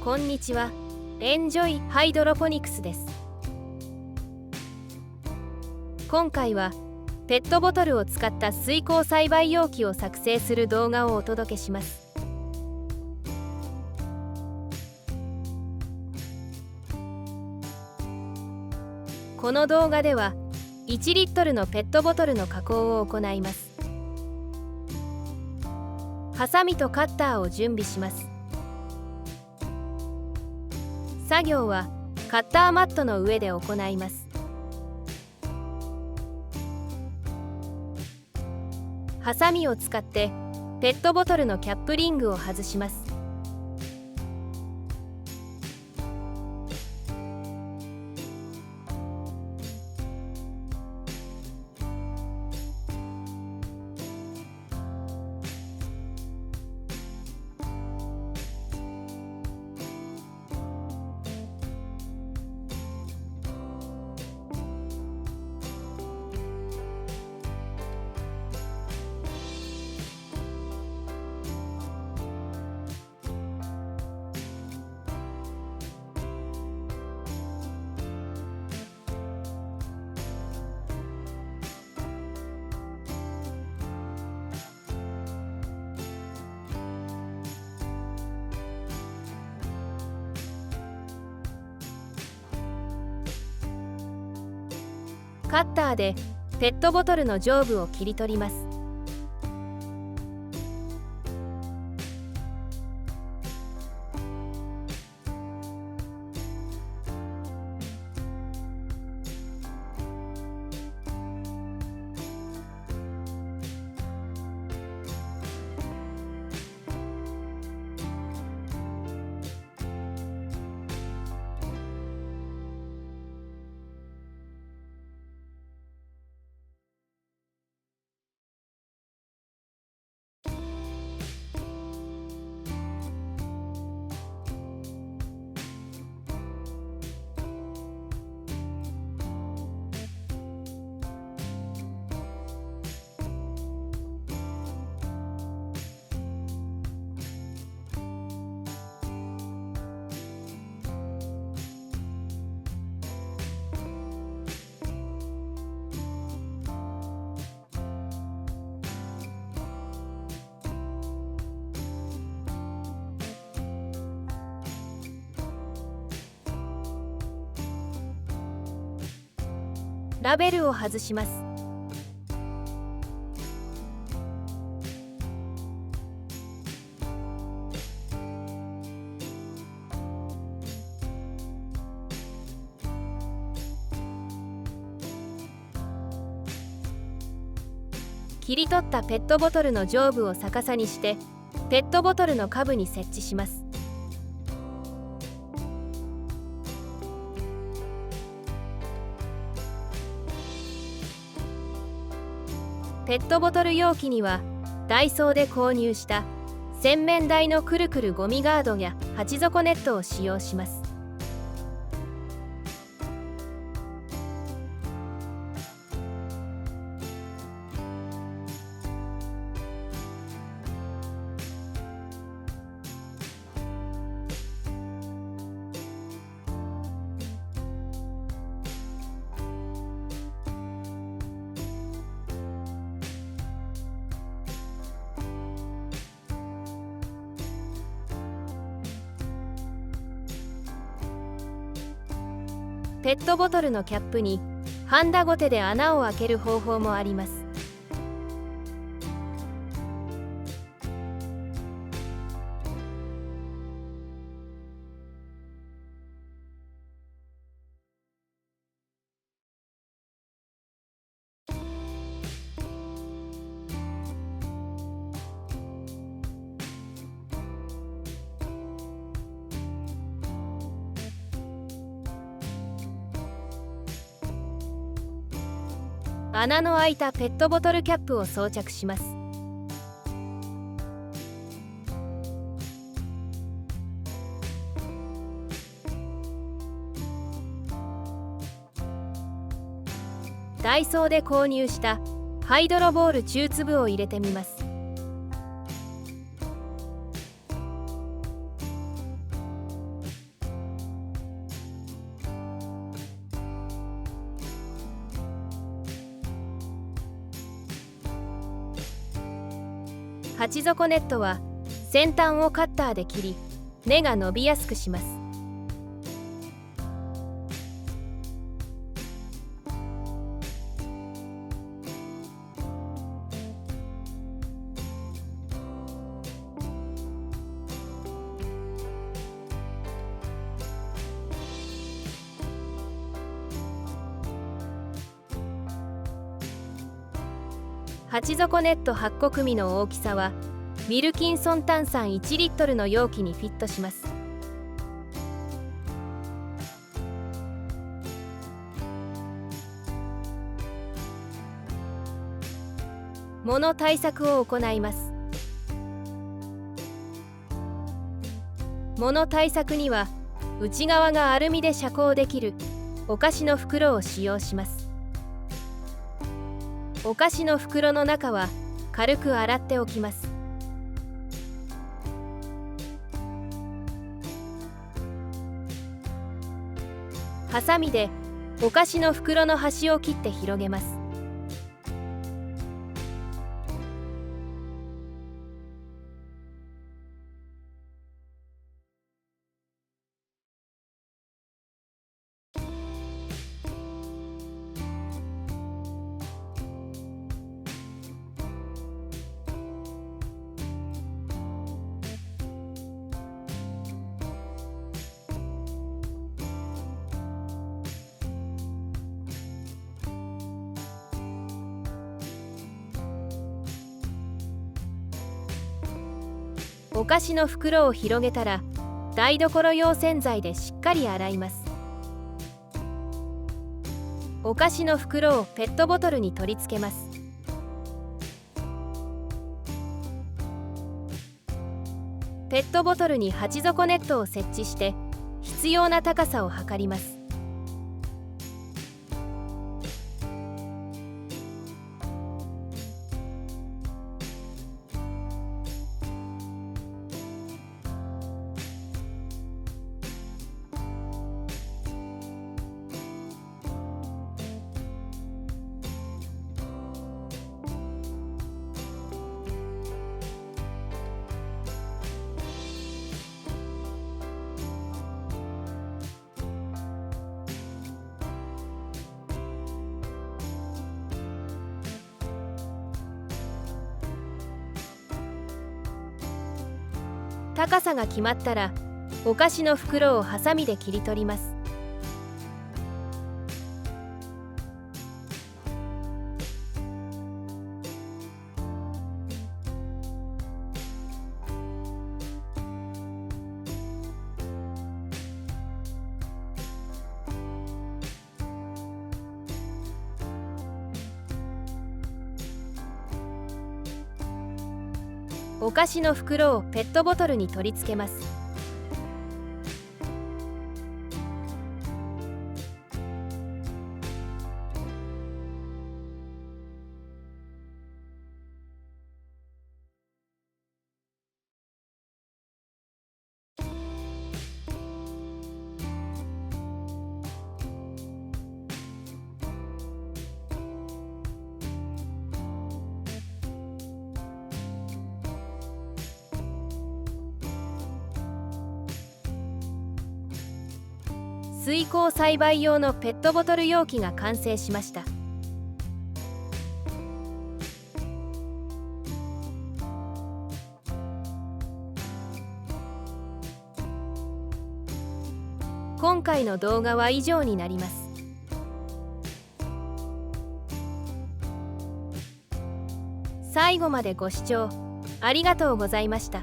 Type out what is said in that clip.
こんにちは。エンジョイハイドロポニクスです。今回はペットボトルを使った水耕栽培容器を作成する動画をお届けします。この動画では1リットルのペットボトルの加工を行います。ハサミとカッターを準備します。作業はカッターマットの上で行います。ハサミを使ってペットボトルのキャップリングを外します。カッターでペットボトルの上部を切り取ります。ラベルを外します。切り取ったペットボトルの上部を逆さにしてペットボトルの下部に設置します。ペットボトル容器にはダイソーで購入した洗面台のくるくるゴミガードや鉢底ネットを使用します。ペットボトルのキャップにハンダゴテで穴を開ける方法もあります。穴の開いたペットボトルキャップを装着します。ダイソーで購入したハイドロボール中粒を入れてみます。ペ鉢底ネットは先端をカッターで切り、根が伸びやすくします。鉢底ネット8個組の大きさはウィルキンソン炭酸1リットルの容器にフィットします。物対策を行います。物対策には内側がアルミで遮光できるお菓子の袋を使用します。お菓子の袋の中は軽く洗っておきます。ハサミでお菓子の袋の端を切って広げます。お菓子の袋を広げたら台所用洗剤でしっかり洗います。お菓子の袋をペットボトルに取り付けます。ペットボトルに鉢底ネットを設置して必要な高さを測ります。高さが決まったらお菓子の袋をハサミで切り取ります。お菓子の袋をペットボトルに取り付けます。水耕栽培用のペットボトル容器が完成しました。今回の動画は以上になります。最後までご視聴ありがとうございました。